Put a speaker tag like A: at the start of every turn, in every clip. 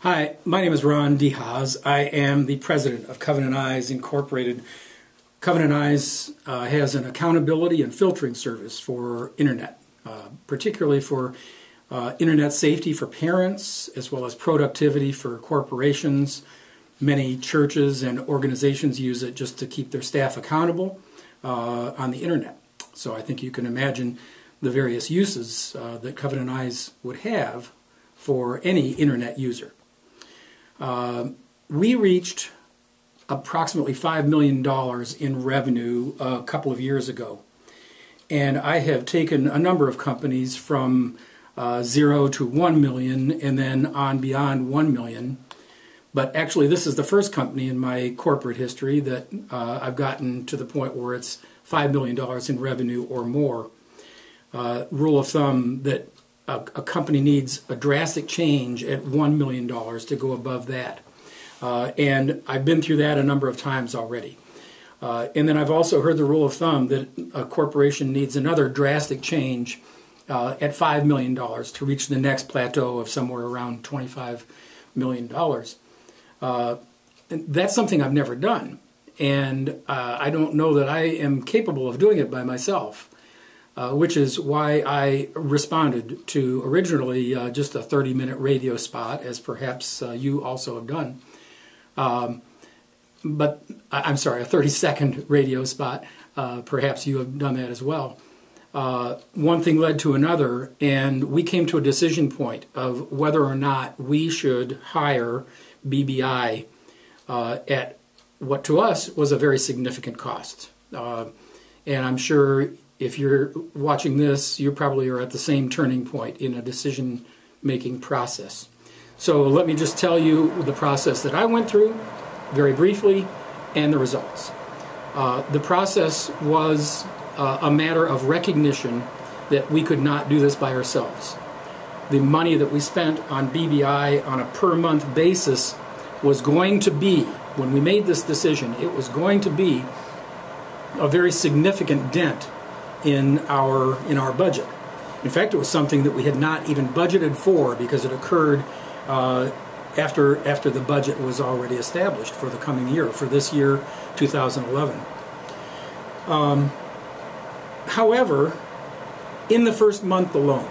A: Hi, my name is Ron Dehass. I am the president of Covenant Eyes Incorporated. Covenant Eyes has an accountability and filtering service for internet, particularly for internet safety for parents, as well as productivity for corporations. Many churches and organizations use it just to keep their staff accountable on the internet. So I think you can imagine the various uses that Covenant Eyes would have for any internet user. We reached approximately $5 million in revenue a couple of years ago. And I have taken a number of companies from 0 to 1 million and then on beyond 1 million. But actually this is the first company in my corporate history that I've gotten to the point where it's $5 million in revenue or more. Rule of thumb that a company needs a drastic change at $1 million to go above that. And I've been through that a number of times already. And then I've also heard the rule of thumb that a corporation needs another drastic change at $5 million to reach the next plateau of somewhere around $25 million. That's something I've never done. And I don't know that I am capable of doing it by myself. Which is why I responded to originally just a 30-minute radio spot, as perhaps you also have done. But I'm sorry, a 30-second radio spot. Perhaps you have done that as well. One thing led to another, and we came to a decision point of whether or not we should hire BBI at what to us was a very significant cost. And I'm sure if you're watching this, you probably are at the same turning point in a decision-making process. So let me just tell you the process that I went through, very briefly, and the results. The process was a matter of recognition that we could not do this by ourselves. The money that we spent on BBI on a per-month basis was going to be, when we made this decision, it was going to be a very significant dent in our budget. In fact, it was something that we had not even budgeted for because it occurred after the budget was already established for the coming year, for this year, 2011. However, in the first month alone,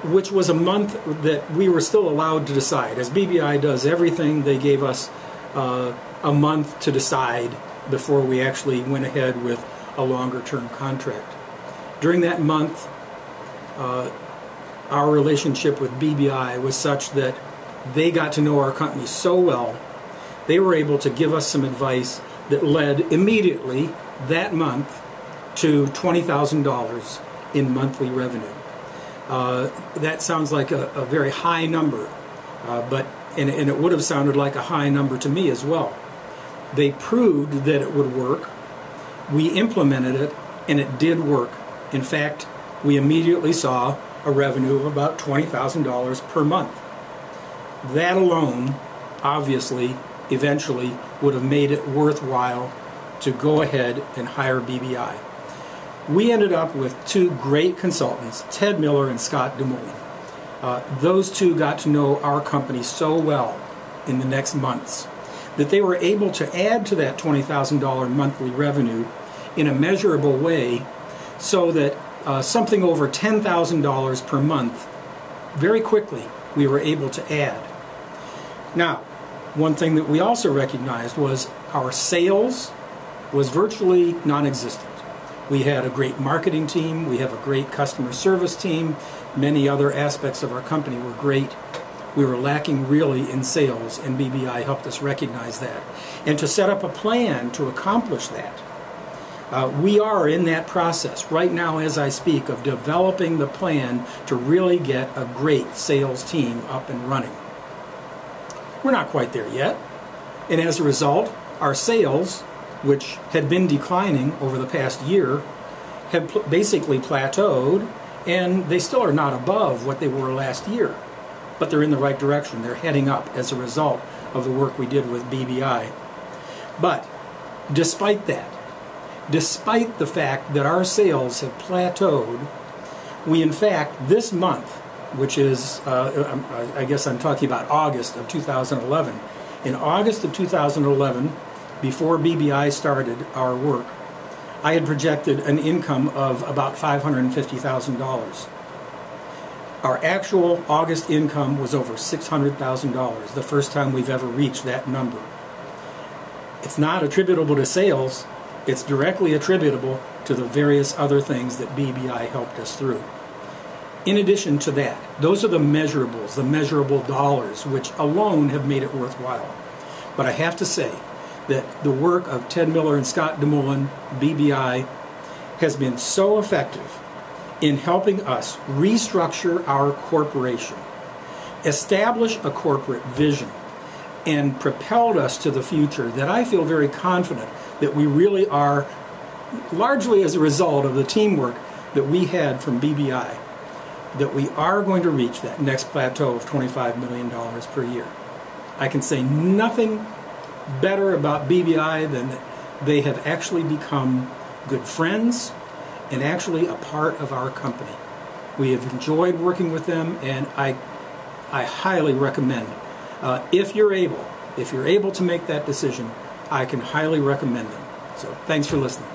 A: which was a month that we were still allowed to decide, as BBI does everything, they gave us a month to decide before we actually went ahead with a longer-term contract. During that month, our relationship with BBI was such that they got to know our company so well, they were able to give us some advice that led immediately that month to $20,000 in monthly revenue. That sounds like a very high number, and it would have sounded like a high number to me as well. They proved that it would work. We implemented it, and it did work. In fact, we immediately saw a revenue of about $20,000 per month. That alone, obviously, eventually would have made it worthwhile to go ahead and hire BBI. We ended up with two great consultants, Ted Miller and Scott DeMolin. Those two got to know our company so well in the next months that they were able to add to that $20,000 monthly revenue in a measurable way so that something over $10,000 per month, very quickly, we were able to add. Now, one thing that we also recognized was our sales was virtually non-existent. We had a great marketing team, we have a great customer service team, many other aspects of our company were great. We were lacking really in sales, and BBI helped us recognize that. And to set up a plan to accomplish that. We are in that process right now as I speak of developing the plan to really get a great sales team up and running. We're not quite there yet. And as a result, our sales, which had been declining over the past year, have basically plateaued, and they still are not above what they were last year. But they're in the right direction. They're heading up as a result of the work we did with BBI. But despite that, despite the fact that our sales have plateaued, we in fact this month which is, I guess I'm talking about August of 2011. In August of 2011, before BBI started our work, I had projected an income of about $550,000. Our actual August income was over $600,000, the first time we've ever reached that number. It's not attributable to sales, it's directly attributable to the various other things that BBI helped us through. In addition to that, those are the measurables, the measurable dollars, which alone have made it worthwhile. But I have to say that the work of Ted Miller and Scott DeMullen, BBI, has been so effective in helping us restructure our corporation, establish a corporate vision, and propelled us to the future that I feel very confident that we really are, largely as a result of the teamwork that we had from BBI, that we are going to reach that next plateau of $25 million per year. I can say nothing better about BBI than that they have actually become good friends and actually a part of our company. We have enjoyed working with them, and I highly recommend, if you're able to make that decision, I can highly recommend them. So thanks for listening.